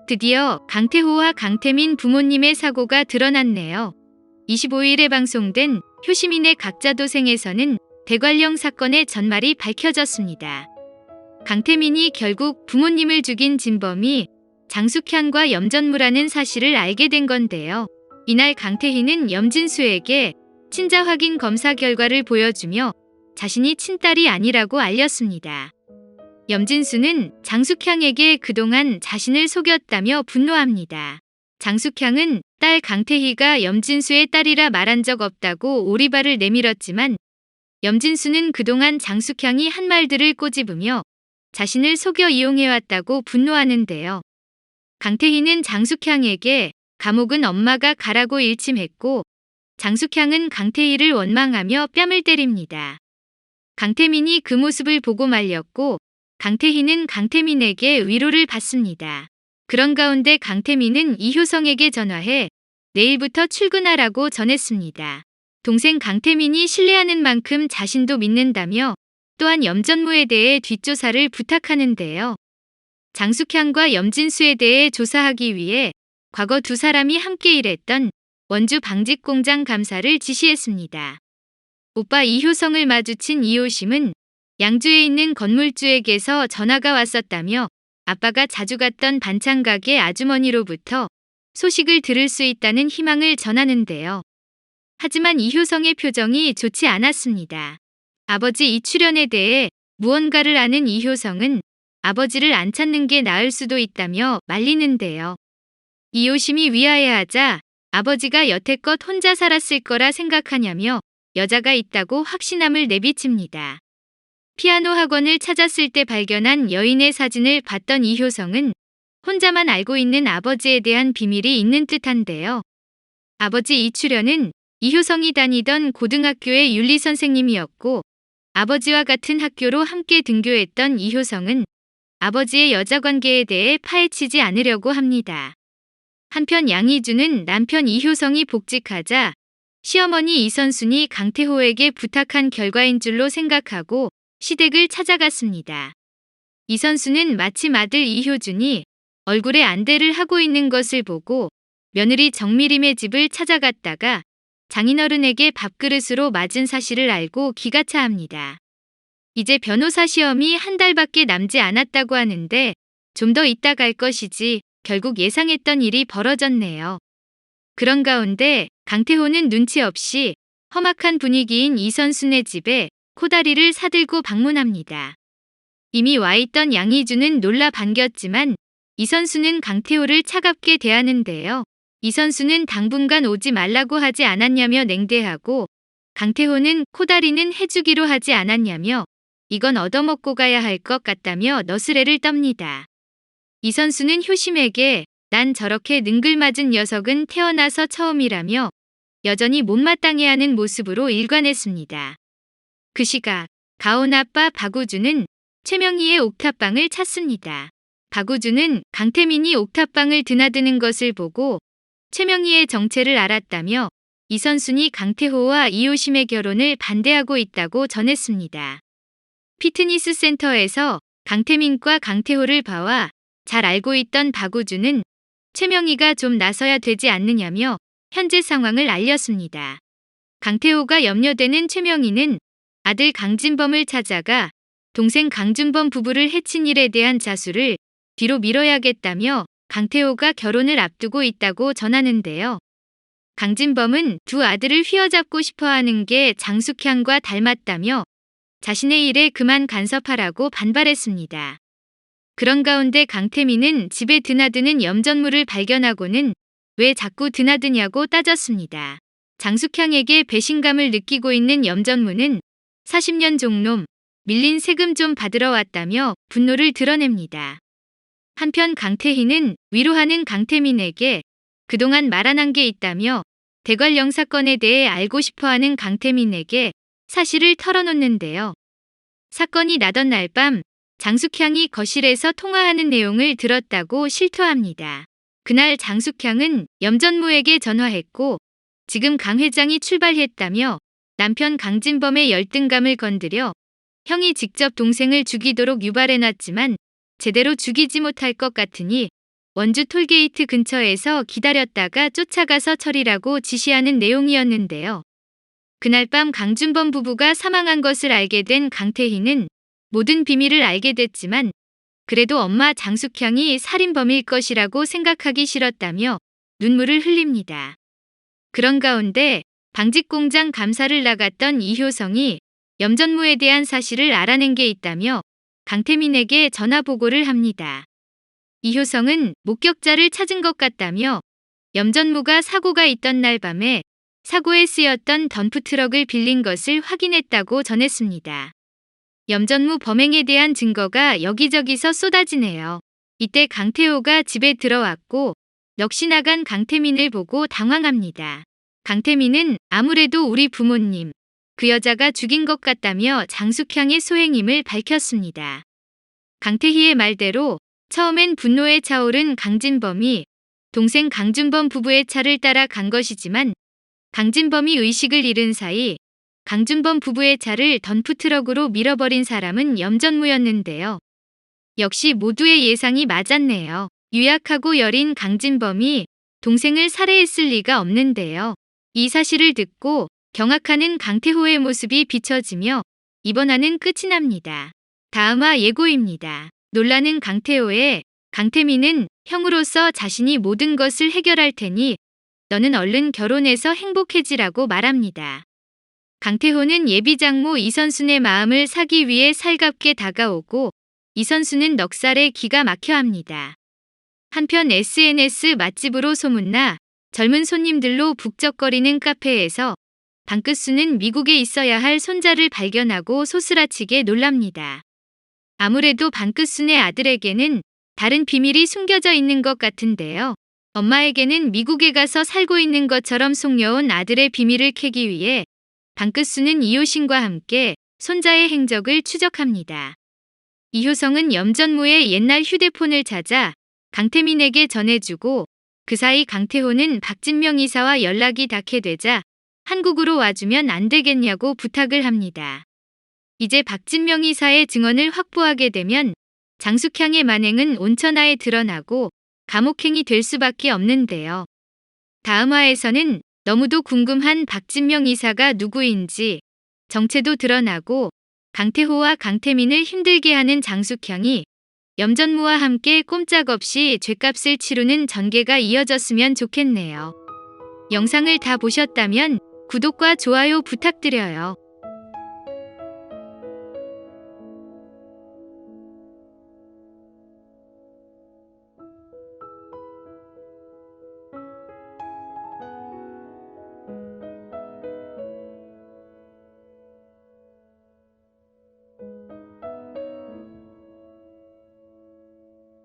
드디어 강태호와 강태민 부모님의 사고가 드러났네요. 25일에 방송된 효시민의 각자도생에서는 대관령 사건의 전말이 밝혀졌습니다. 강태민이 결국 부모님을 죽인 진범이 장숙향과 염전무라는 사실을 알게 된 건데요. 이날 강태희는 염진수에게 친자 확인 검사 결과를 보여주며 자신이 친딸이 아니라고 알렸습니다. 염진수는 장숙향에게 그동안 자신을 속였다며 분노합니다. 장숙향은 딸 강태희가 염진수의 딸이라 말한 적 없다고 오리발을 내밀었지만 염진수는 그동안 장숙향이 한 말들을 꼬집으며 자신을 속여 이용해왔다고 분노하는데요. 강태희는 장숙향에게 감옥은 엄마가 가라고 일침했고 장숙향은 강태희를 원망하며 뺨을 때립니다. 강태민이 그 모습을 보고 말렸고 강태희는 강태민에게 위로를 받습니다. 그런 가운데 강태민은 이효성에게 전화해 내일부터 출근하라고 전했습니다. 동생 강태민이 신뢰하는 만큼 자신도 믿는다며 또한 염전무에 대해 뒷조사를 부탁하는데요. 장숙향과 염진수에 대해 조사하기 위해 과거 두 사람이 함께 일했던 원주 방직공장 감사를 지시했습니다. 오빠 이효성을 마주친 이호심은 양주에 있는 건물주에게서 전화가 왔었다며 아빠가 자주 갔던 반찬가게 아주머니로부터 소식을 들을 수 있다는 희망을 전하는데요. 하지만 이효성의 표정이 좋지 않았습니다. 아버지 이출연에 대해 무언가를 아는 이효성은 아버지를 안 찾는 게 나을 수도 있다며 말리는데요. 이호심이 위하해하자 아버지가 여태껏 혼자 살았을 거라 생각하냐며 여자가 있다고 확신함을 내비칩니다. 피아노 학원을 찾았을 때 발견한 여인의 사진을 봤던 이효성은 혼자만 알고 있는 아버지에 대한 비밀이 있는 듯한데요. 아버지 이출연은 이효성이 다니던 고등학교의 윤리선생님이었고 아버지와 같은 학교로 함께 등교했던 이효성은 아버지의 여자관계에 대해 파헤치지 않으려고 합니다. 한편 양희주는 남편 이효성이 복직하자 시어머니 이선순이 강태호에게 부탁한 결과인 줄로 생각하고 시댁을 찾아갔습니다. 이선수는 마침 아들 이효준이 얼굴에 안대를 하고 있는 것을 보고 며느리 정미림의 집을 찾아갔다가 장인어른에게 밥그릇으로 맞은 사실을 알고 기가 차합니다. 이제 변호사 시험이 한 달밖에 남지 않았다고 하는데 좀 더 있다 갈 것이지 결국 예상했던 일이 벌어졌네요. 그런 가운데 강태호는 눈치 없이 험악한 분위기인 이선순의 집에 코다리를 사들고 방문합니다. 이미 와있던 양희주는 놀라 반겼지만 이선수는 강태호를 차갑게 대하는데요. 이선수는 당분간 오지 말라고 하지 않았냐며 냉대하고 강태호는 코다리는 해주기로 하지 않았냐며 이건 얻어먹고 가야 할 것 같다며 너스레를 떱니다. 이선수는 효심에게 난 저렇게 능글맞은 녀석은 태어나서 처음이라며 여전히 못마땅해하는 모습으로 일관했습니다. 그 시각 가온 아빠 박우주는 최명희의 옥탑방을 찾습니다. 박우주는 강태민이 옥탑방을 드나드는 것을 보고 최명희의 정체를 알았다며 이선순이 강태호와 이호심의 결혼을 반대하고 있다고 전했습니다. 피트니스 센터에서 강태민과 강태호를 봐와 잘 알고 있던 박우주는 최명희가 좀 나서야 되지 않느냐며 현재 상황을 알렸습니다. 강태호가 염려되는 최명희는 아들 강진범을 찾아가 동생 강준범 부부를 해친 일에 대한 자수를 뒤로 미뤄야겠다며 강태호가 결혼을 앞두고 있다고 전하는데요. 강진범은 두 아들을 휘어잡고 싶어하는 게 장숙향과 닮았다며 자신의 일에 그만 간섭하라고 반발했습니다. 그런 가운데 강태민은 집에 드나드는 염전무를 발견하고는 왜 자꾸 드나드냐고 따졌습니다. 장숙향에게 배신감을 느끼고 있는 염전무는 40년 종놈, 밀린 세금 좀 받으러 왔다며 분노를 드러냅니다. 한편 강태희는 위로하는 강태민에게 그동안 말 안 한 게 있다며 대관령 사건에 대해 알고 싶어하는 강태민에게 사실을 털어놓는데요. 사건이 나던 날 밤 장숙향이 거실에서 통화하는 내용을 들었다고 실토합니다. 그날 장숙향은 염전무에게 전화했고 지금 강 회장이 출발했다며 남편 강진범의 열등감을 건드려 형이 직접 동생을 죽이도록 유발해놨지만 제대로 죽이지 못할 것 같으니 원주 톨게이트 근처에서 기다렸다가 쫓아가서 처리라고 지시하는 내용이었는데요. 그날 밤 강준범 부부가 사망한 것을 알게 된 강태희는 모든 비밀을 알게 됐지만 그래도 엄마 장숙향이 살인범일 것이라고 생각하기 싫었다며 눈물을 흘립니다. 그런 가운데 방직공장 감사를 나갔던 이효성이 염전무에 대한 사실을 알아낸 게 있다며 강태민에게 전화 보고를 합니다. 이효성은 목격자를 찾은 것 같다며 염전무가 사고가 있던 날 밤에 사고에 쓰였던 덤프트럭을 빌린 것을 확인했다고 전했습니다. 염전무 범행에 대한 증거가 여기저기서 쏟아지네요. 이때 강태호가 집에 들어왔고 넋이 나간 강태민을 보고 당황합니다. 강태민은 아무래도 우리 부모님, 그 여자가 죽인 것 같다며 장숙향의 소행임을 밝혔습니다. 강태희의 말대로 처음엔 분노에 차오른 강진범이 동생 강준범 부부의 차를 따라 간 것이지만 강진범이 의식을 잃은 사이 강준범 부부의 차를 덤프트럭으로 밀어버린 사람은 염전무였는데요. 역시 모두의 예상이 맞았네요. 유약하고 여린 강진범이 동생을 살해했을 리가 없는데요. 이 사실을 듣고 경악하는 강태호의 모습이 비춰지며 이번 화는 끝이 납니다. 다음화 예고입니다. 놀라는 강태호에 강태민은 형으로서 자신이 모든 것을 해결할 테니 너는 얼른 결혼해서 행복해지라고 말합니다. 강태호는 예비장모 이선순의 마음을 사기 위해 살갑게 다가오고 이선순은 넉살에 기가 막혀 합니다. 한편 SNS 맛집으로 소문나 젊은 손님들로 북적거리는 카페에서 방끝수는 미국에 있어야 할 손자를 발견하고 소스라치게 놀랍니다. 아무래도 방끝순의 아들에게는 다른 비밀이 숨겨져 있는 것 같은데요. 엄마에게는 미국에 가서 살고 있는 것처럼 속여온 아들의 비밀을 캐기 위해 방끝수는 이효신과 함께 손자의 행적을 추적합니다. 이효성은 염전무의 옛날 휴대폰을 찾아 강태민에게 전해주고 그 사이 강태호는 박진명 이사와 연락이 닿게 되자 한국으로 와주면 안 되겠냐고 부탁을 합니다. 이제 박진명 이사의 증언을 확보하게 되면 장숙향의 만행은 온천하에 드러나고 감옥행이 될 수밖에 없는데요. 다음 화에서는 너무도 궁금한 박진명 이사가 누구인지 정체도 드러나고 강태호와 강태민을 힘들게 하는 장숙향이 염전무와 함께 꼼짝없이 죗값을 치르는 전개가 이어졌으면 좋겠네요. 영상을 다 보셨다면 구독과 좋아요 부탁드려요.